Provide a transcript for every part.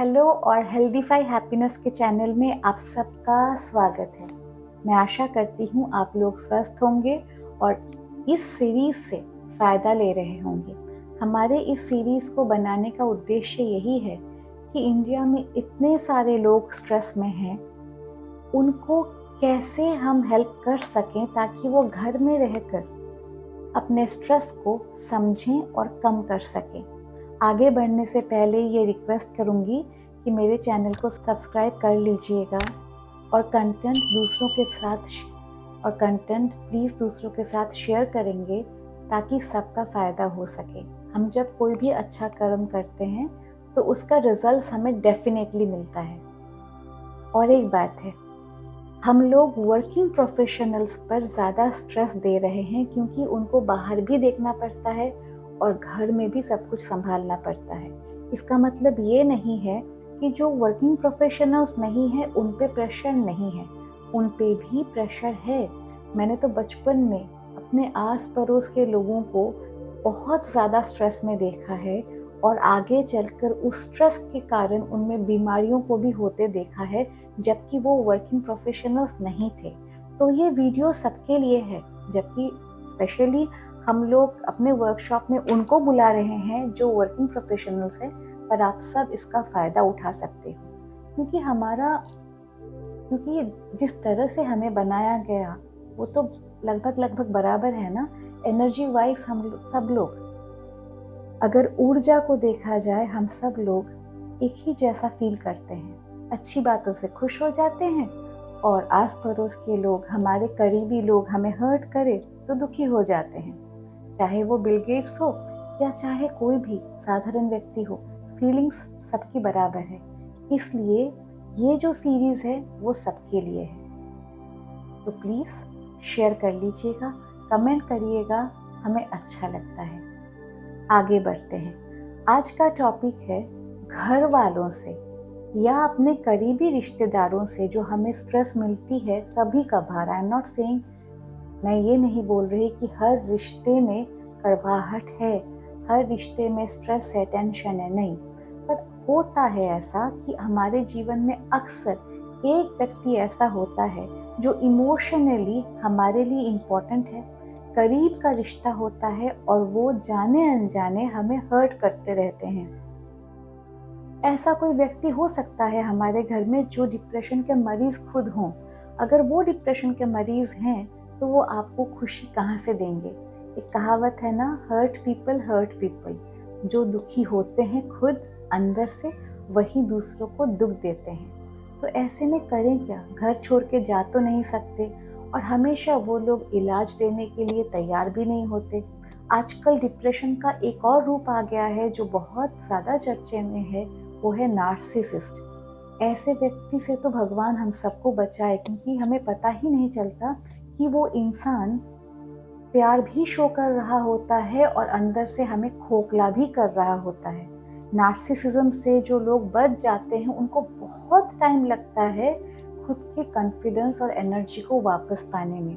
Hello और healthify happiness के channel में आप सबका स्वागत है। मैं आशा करती हूँ आप लोग स्वस्थ होंगे और इस सीरीज़ से फ़ायदा ले रहे होंगे। हमारे इस सीरीज़ को बनाने का उद्देश्य यही है कि इंडिया में इतने सारे लोग स्ट्रेस में हैं, उनको कैसे हम हेल्प कर सकें ताकि वो घर में रहकर अपने स्ट्रेस को समझें और कम कर सकें। आगे बढ़ने से पहले ये रिक्वेस्ट करूँगी कि मेरे चैनल को सब्सक्राइब कर लीजिएगा और कंटेंट प्लीज़ दूसरों के साथ शेयर करेंगे ताकि सबका फ़ायदा हो सके। हम जब कोई भी अच्छा कर्म करते हैं तो उसका रिजल्ट हमें डेफिनेटली मिलता है। और एक बात है, हम लोग वर्किंग प्रोफेशनल्स पर ज़्यादा स्ट्रेस दे रहे हैं क्योंकि उनको बाहर भी देखना पड़ता है और घर में भी सब कुछ संभालना पड़ता है। इसका मतलब ये नहीं है कि जो वर्किंग प्रोफेशनल्स नहीं है उन पे प्रेशर नहीं है, उन पे भी प्रेशर है। मैंने तो बचपन में अपने आस पड़ोस के लोगों को बहुत ज़्यादा स्ट्रेस में देखा है और आगे चलकर उस स्ट्रेस के कारण उनमें बीमारियों को भी होते देखा है, जबकि वो वर्किंग प्रोफेशनल्स नहीं थे। तो ये वीडियो सबके लिए है, जबकि स्पेशली हम लोग अपने वर्कशॉप में उनको बुला रहे हैं जो वर्किंग प्रोफेशनल्स हैं, पर आप सब इसका फ़ायदा उठा सकते हो क्योंकि जिस तरह से हमें बनाया गया वो तो लगभग बराबर है ना। एनर्जी वाइज हम सब लोग, अगर ऊर्जा को देखा जाए, हम सब लोग एक ही जैसा फील करते हैं, अच्छी बातों से खुश हो जाते हैं और आस पड़ोस के लोग, हमारे करीबी लोग हमें हर्ट करे तो दुखी हो जाते हैं। चाहे वो बिल गेट्स हो या चाहे कोई भी साधारण व्यक्ति हो, फीलिंग्स सबकी बराबर है। इसलिए ये जो सीरीज़ है वो सबके लिए है। तो प्लीज़ शेयर कर लीजिएगा, कमेंट करिएगा, हमें अच्छा लगता है। आगे बढ़ते हैं। आज का टॉपिक है घर वालों से या अपने करीबी रिश्तेदारों से जो हमें स्ट्रेस मिलती है कभी कभार। आई एम नॉट सेइंग, मैं ये नहीं बोल रही कि हर रिश्ते में कड़वाहट है, हर रिश्ते में स्ट्रेस है, टेंशन है, नहीं। पर होता है ऐसा कि हमारे जीवन में अक्सर एक व्यक्ति ऐसा होता है जो इमोशनली हमारे लिए इम्पोर्टेंट है, करीब का रिश्ता होता है और वो जाने अनजाने हमें हर्ट करते रहते हैं। ऐसा कोई व्यक्ति हो सकता है हमारे घर में जो डिप्रेशन के मरीज खुद हों। अगर वो डिप्रेशन के मरीज हैं तो वो आपको खुशी कहाँ से देंगे। एक कहावत है ना, हर्ट पीपल। जो दुखी होते हैं खुद अंदर से, वही दूसरों को दुख देते हैं। तो ऐसे में करें क्या? घर छोड़ के जा तो नहीं सकते और हमेशा वो लोग इलाज लेने के लिए तैयार भी नहीं होते। आजकल डिप्रेशन का एक और रूप आ गया है जो बहुत ज़्यादा चर्चे में है, वो है नार्सिसिस्ट। ऐसे व्यक्ति से तो भगवान हम सबको बचाए, क्योंकि हमें पता ही नहीं चलता कि वो इंसान प्यार भी शो कर रहा होता है और अंदर से हमें खोखला भी कर रहा होता है। नार्सिसिज्म से जो लोग बच जाते हैं उनको बहुत टाइम लगता है खुद के कॉन्फिडेंस और एनर्जी को वापस पाने में।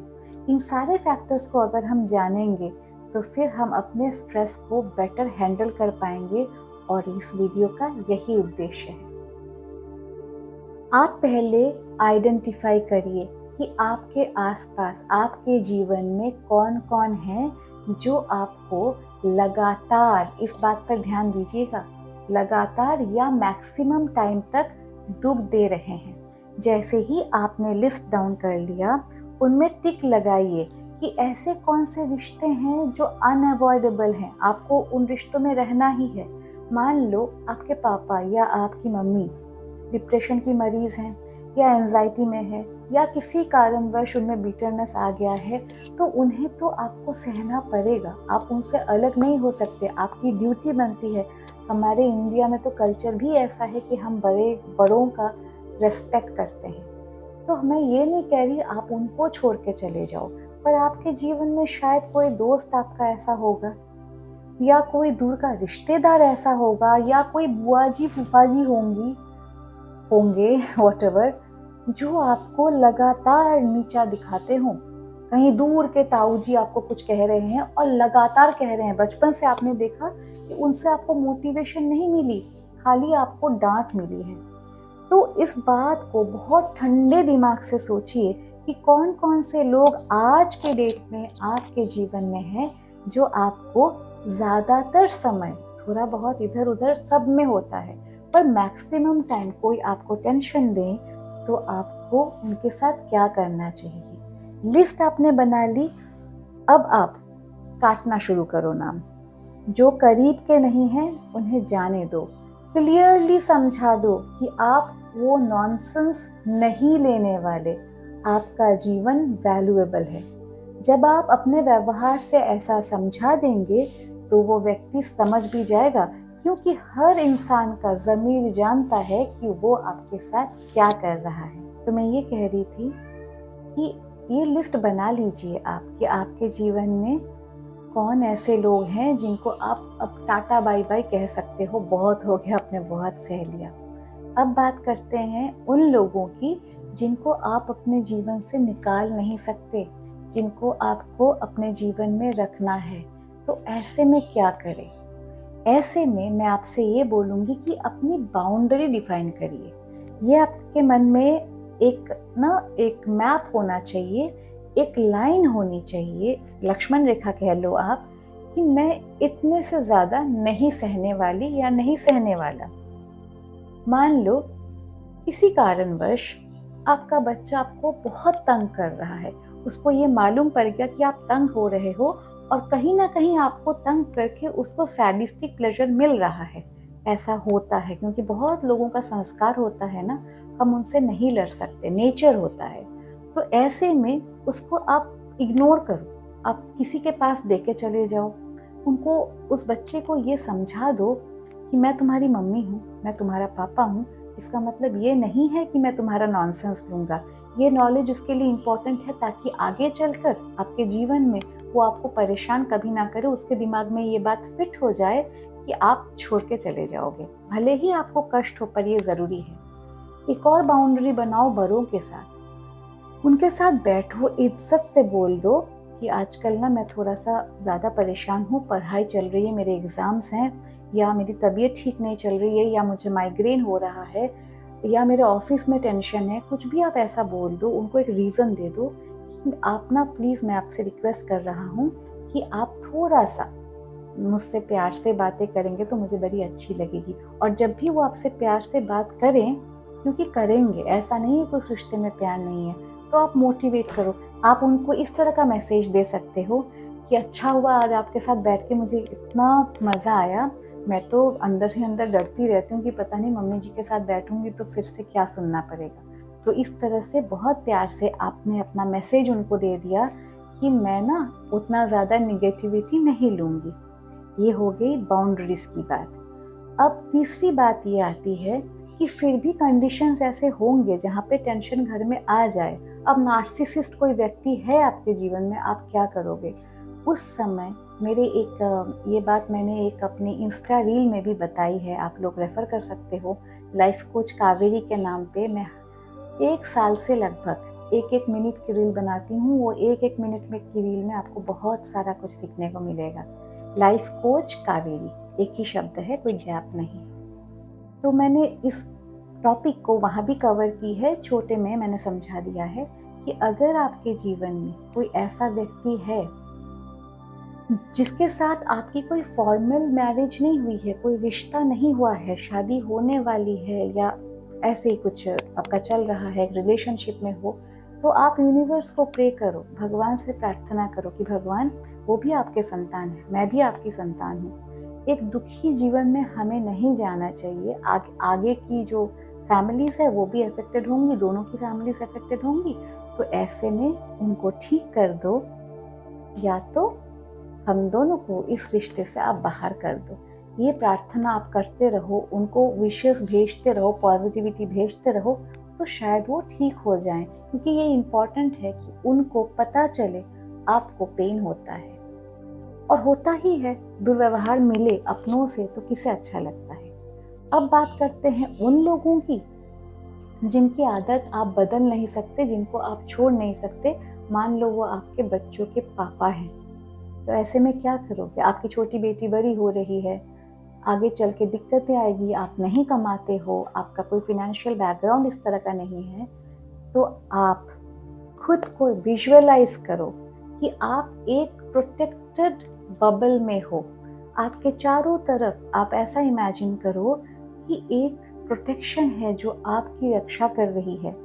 इन सारे फैक्टर्स को अगर हम जानेंगे तो फिर हम अपने स्ट्रेस को बेटर हैंडल कर पाएंगे और इस वीडियो का यही उद्देश्य है। आप पहले आइडेंटिफाई करिए कि आपके आसपास, आपके जीवन में कौन कौन है जो आपको लगातार, इस बात पर ध्यान दीजिएगा, लगातार या मैक्सिमम टाइम तक दुख दे रहे हैं। जैसे ही आपने लिस्ट डाउन कर लिया, उनमें टिक लगाइए कि ऐसे कौन से रिश्ते हैं जो अनअवॉइडेबल हैं, आपको उन रिश्तों में रहना ही है। मान लो आपके पापा या आपकी मम्मी डिप्रेशन की मरीज हैं या एंजाइटी में है या किसी कारणवश उनमें बिटरनेस आ गया है, तो उन्हें तो आपको सहना पड़ेगा, आप उनसे अलग नहीं हो सकते, आपकी ड्यूटी बनती है। हमारे इंडिया में तो कल्चर भी ऐसा है कि हम बड़ों का रेस्पेक्ट करते हैं। तो मैं ये नहीं कह रही आप उनको छोड़ के चले जाओ, पर आपके जीवन में शायद कोई दोस्त आपका ऐसा होगा या कोई दूर का रिश्तेदार ऐसा होगा या कोई बुआ जी फूफा जी होंगे व्हाटएवर, जो आपको लगातार नीचा दिखाते हों। कहीं दूर के ताऊ जी आपको कुछ कह रहे हैं और लगातार कह रहे हैं, बचपन से आपने देखा कि उनसे आपको मोटिवेशन नहीं मिली, खाली आपको डांट मिली है। तो इस बात को बहुत ठंडे दिमाग से सोचिए कि कौन कौन से लोग आज के डेट में आपके जीवन में हैं जो आपको ज़्यादातर समय, थोड़ा बहुत इधर उधर सब में होता है, पर मैक्सिमम टाइम कोई आपको टेंशन दे तो आपको उनके साथ क्या करना चाहिए। लिस्ट आपने बना ली, अब आप काटना शुरू करो नाम। जो करीब के नहीं हैं उन्हें जाने दो। क्लियरली समझा दो कि आप वो नॉनसेंस नहीं लेने वाले, आपका जीवन वैल्यूएबल है। जब आप अपने व्यवहार से ऐसा समझा देंगे तो वो व्यक्ति समझ भी जाएगा, क्योंकि हर इंसान का ज़मीर जानता है कि वो आपके साथ क्या कर रहा है। तो मैं ये कह रही थी कि ये लिस्ट बना लीजिए आप कि आपके जीवन में कौन ऐसे लोग हैं जिनको आप अब टाटा बाय बाय कह सकते हो, बहुत हो गया, अपने बहुत सह लिया। अब बात करते हैं उन लोगों की जिनको आप अपने जीवन से निकाल नहीं सकते, जिनको आपको अपने जीवन में रखना है। तो ऐसे में क्या करें? ऐसे में मैं आपसे ये बोलूँगी कि अपनी बाउंड्री डिफाइन करिए। ये आपके मन में एक मैप होना चाहिए, एक लाइन होनी चाहिए, लक्ष्मण रेखा कह लो आप, कि मैं इतने से ज़्यादा नहीं सहने वाली या नहीं सहने वाला। मान लो किसी कारणवश आपका बच्चा आपको बहुत तंग कर रहा है, उसको ये मालूम पड़ गया कि आप तंग हो रहे हो और कहीं ना कहीं आपको तंग करके उसको सैडिस्टिक प्लेजर मिल रहा है। ऐसा होता है क्योंकि बहुत लोगों का संस्कार होता है ना, हम उनसे नहीं लड़ सकते, नेचर होता है। तो ऐसे में उसको आप इग्नोर करो, आप किसी के पास देके चले जाओ, उनको, उस बच्चे को ये समझा दो कि मैं तुम्हारी मम्मी हूँ, मैं तुम्हारा पापा हूँ। इसका मतलब ये नहीं है कि मैं तुम्हारा नॉनसेंस लूँगा। ये नॉलेज उसके लिए इम्पॉर्टेंट है ताकि आगे चलकर आपके जीवन में वो आपको परेशान कभी ना करे, उसके दिमाग में ये बात फिट हो जाए कि आप छोड़ के चले जाओगे। भले ही आपको कष्ट हो, पर ये ज़रूरी है। एक और बाउंड्री बनाओ बड़ों के साथ, उनके साथ बैठो, इज्जत से बोल दो कि आजकल ना मैं थोड़ा सा ज़्यादा परेशान हूँ, पढ़ाई चल रही है, मेरे एग्ज़ाम्स हैं, या मेरी तबीयत ठीक नहीं चल रही है, या मुझे माइग्रेन हो रहा है, या मेरे ऑफिस में टेंशन है। कुछ भी आप ऐसा बोल दो, उनको एक रीज़न दे दो कि आप ना प्लीज़, मैं आपसे रिक्वेस्ट कर रहा हूँ कि आप थोड़ा सा मुझसे प्यार से बातें करेंगे तो मुझे बड़ी अच्छी लगेगी। और जब भी वो आपसे प्यार से बात करें, क्योंकि करेंगे, ऐसा नहीं है कि उस रिश्ते में प्यार नहीं है, तो आप मोटिवेट करो। आप उनको इस तरह का मैसेज दे सकते हो कि अच्छा हुआ आज आपके साथ बैठ के, मुझे इतना मज़ा आया, मैं तो अंदर ही अंदर डरती रहती हूँ कि पता नहीं मम्मी जी के साथ बैठूंगी तो फिर से क्या सुनना पड़ेगा। तो इस तरह से बहुत प्यार से आपने अपना मैसेज उनको दे दिया कि मैं ना उतना ज़्यादा निगेटिविटी नहीं लूँगी। ये हो गई बाउंड्रीज की बात। अब तीसरी बात ये आती है कि फिर भी कंडीशंस ऐसे होंगे जहाँ पे टेंशन घर में आ जाए। अब नार्सिसिस्ट कोई व्यक्ति है आपके जीवन में, आप क्या करोगे उस समय? ये बात मैंने एक अपनी इंस्टा रील में भी बताई है, आप लोग रेफ़र कर सकते हो। लाइफ कोच कावेरी के नाम पे मैं 1 साल से लगभग 1-1 मिनट की रील बनाती हूँ। वो 1-1 मिनट में की रील में आपको बहुत सारा कुछ सीखने को मिलेगा। लाइफ कोच कावेरी, एक ही शब्द है, कोई गैप नहीं। तो मैंने इस टॉपिक को वहाँ भी कवर की है, छोटे में मैंने समझा दिया है कि अगर आपके जीवन में कोई ऐसा व्यक्ति है जिसके साथ आपकी कोई फॉर्मल मैरिज नहीं हुई है, कोई रिश्ता नहीं हुआ है, शादी होने वाली है, या ऐसे ही कुछ आपका चल रहा है, रिलेशनशिप में हो, तो आप यूनिवर्स को प्रे करो, भगवान से प्रार्थना करो कि भगवान, वो भी आपके संतान है, मैं भी आपकी संतान हूँ। एक दुखी जीवन में हमें नहीं जाना चाहिए। आगे की जो फैमिलीज है वो भी अफेक्टेड होंगी, दोनों की फैमिलीज अफेक्टेड होंगी। तो ऐसे में उनको ठीक कर दो, या तो हम दोनों को इस रिश्ते से आप बाहर कर दो। ये प्रार्थना आप करते रहो, उनको विशेस भेजते रहो, पॉजिटिविटी भेजते रहो, तो शायद वो ठीक हो जाएं। क्योंकि ये इम्पॉर्टेंट है कि उनको पता चले आपको पेन होता है, और होता ही है, दुर्व्यवहार मिले अपनों से तो किसे अच्छा लगता है। अब बात करते हैं उन लोगों की जिनकी आदत आप बदल नहीं सकते, जिनको आप छोड़ नहीं सकते। मान लो वो आपके बच्चों के पापा हैं, तो ऐसे में क्या करोगे? आपकी छोटी बेटी बड़ी हो रही है, आगे चल के दिक्कतें आएगी, आप नहीं कमाते हो, आपका कोई फिनेंशियल बैकग्राउंड इस तरह का नहीं है, तो आप खुद को विजुअलाइज करो कि आप एक प्रोटेक्टेड बबल में हो। आपके चारों तरफ आप ऐसा इमेजिन करो कि एक प्रोटेक्शन है जो आपकी रक्षा कर रही है।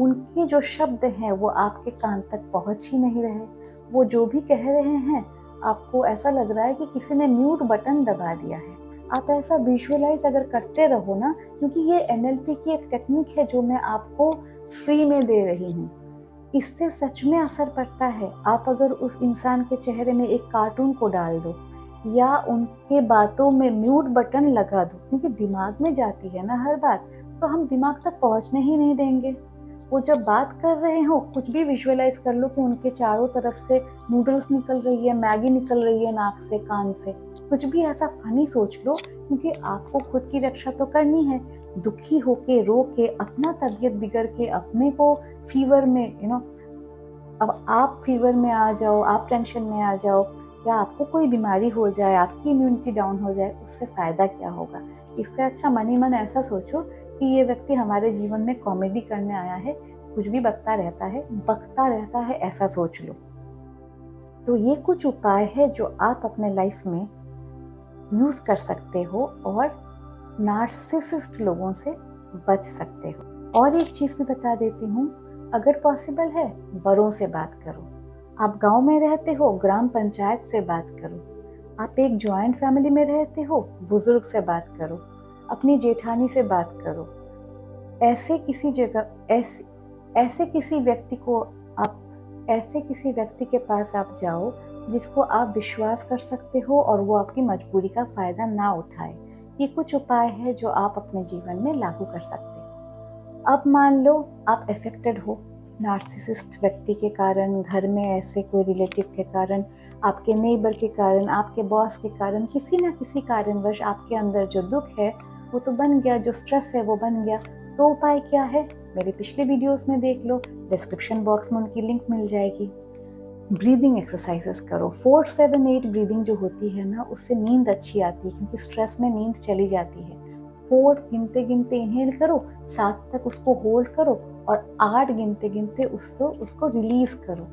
उनके जो शब्द हैं वो आपके कान तक पहुंच ही नहीं रहे। वो जो भी कह रहे हैं आपको ऐसा लग रहा है कि किसी ने म्यूट बटन दबा दिया है। आप ऐसा विजुअलाइज अगर करते रहो ना, क्योंकि ये NLP की एक टेक्निक है जो मैं आपको फ्री में दे रही हूँ, इससे सच में असर पड़ता है। आप अगर उस इंसान के चेहरे में एक कार्टून को डाल दो या उनके बातों में म्यूट बटन लगा दो, क्योंकि दिमाग में जाती है ना हर बात, तो हम दिमाग तक पहुंचने ही नहीं देंगे। वो जब बात कर रहे हो कुछ भी विजुअलाइज कर लो कि उनके चारों तरफ से नूडल्स निकल रही है, मैगी निकल रही है नाक से, कान से, कुछ भी ऐसा फनी सोच लो, क्योंकि आपको खुद की रक्षा तो करनी है। दुखी होके, रो के, अपना तबीयत बिगड़ के अपने को फीवर में अब आप फीवर में आ जाओ, आप टेंशन में आ जाओ, या आपको कोई बीमारी हो जाए, आपकी इम्यूनिटी डाउन हो जाए, उससे फ़ायदा क्या होगा। इससे अच्छा मन ही मन ऐसा सोचो कि ये व्यक्ति हमारे जीवन में कॉमेडी करने आया है, कुछ भी बकता रहता है, ऐसा सोच लो। तो ये कुछ उपाय है जो आप अपने लाइफ में यूज़ कर सकते हो और नार्सिसिस्ट लोगों से बच सकते हो। और एक चीज़ भी बता देती हूँ, अगर पॉसिबल है बड़ों से बात करो। आप गांव में रहते हो, ग्राम पंचायत से बात करो। आप एक जॉइंट फैमिली में रहते हो, बुजुर्ग से बात करो, अपनी जेठानी से बात करो। ऐसे किसी व्यक्ति के पास आप जाओ जिसको आप विश्वास कर सकते हो और वो आपकी मजबूरी का फ़ायदा ना उठाए। ये कुछ उपाय है जो आप अपने जीवन में लागू कर सकते हो। अब मान लो आप अफेक्टेड हो नार्सिसिस्ट व्यक्ति के कारण, घर में ऐसे कोई रिलेटिव के कारण, आपके नेबर के कारण, आपके बॉस के कारण, किसी ना किसी कारणवश आपके अंदर जो दुख है वो तो बन गया, जो स्ट्रेस है वो बन गया। तो उपाय क्या है, मेरे पिछले वीडियोस में देख लो, डिस्क्रिप्शन बॉक्स में उनकी लिंक मिल जाएगी। ब्रीदिंग एक्सरसाइजेस करो। 4-7-8 ब्रीदिंग जो होती है ना, उससे नींद अच्छी आती है, क्योंकि स्ट्रेस में नींद चली जाती है। 4 गिनते गिनते इनहेल करो, 7 तक उसको होल्ड करो और 8 गिनते गिनते उसको रिलीज करो।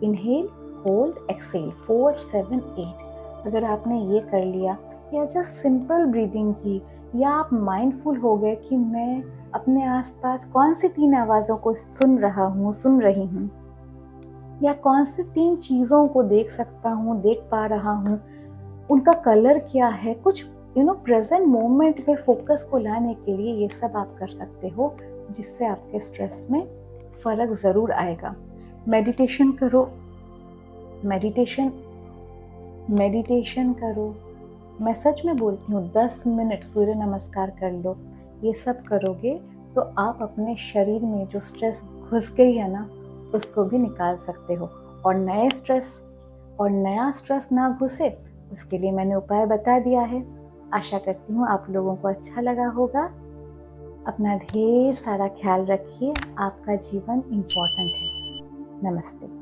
Inhale, hold, exhale, 4-7-8। अगर आपने ये कर लिया, या जस्ट सिंपल ब्रीदिंग की, या आप माइंडफुल हो गए कि मैं अपने आसपास कौन सी 3 आवाज़ों को सुन रही हूँ, या कौन सी 3 चीज़ों को देख सकता हूँ, देख पा रहा हूँ, उनका कलर क्या है, कुछ प्रेजेंट मोमेंट में फोकस को लाने के लिए ये सब आप कर सकते हो, जिससे आपके स्ट्रेस में फ़र्क ज़रूर आएगा। मेडिटेशन करो, मेडिटेशन करो। मैं सच में बोलती हूँ, 10 मिनट सूर्य नमस्कार कर लो। ये सब करोगे तो आप अपने शरीर में जो स्ट्रेस घुस गई है ना, उसको भी निकाल सकते हो, और नया स्ट्रेस ना घुसे, उसके लिए मैंने उपाय बता दिया है। आशा करती हूँ आप लोगों को अच्छा लगा होगा। अपना ढेर सारा ख्याल रखिए, आपका जीवन इम्पोर्टेंट है। नमस्ते।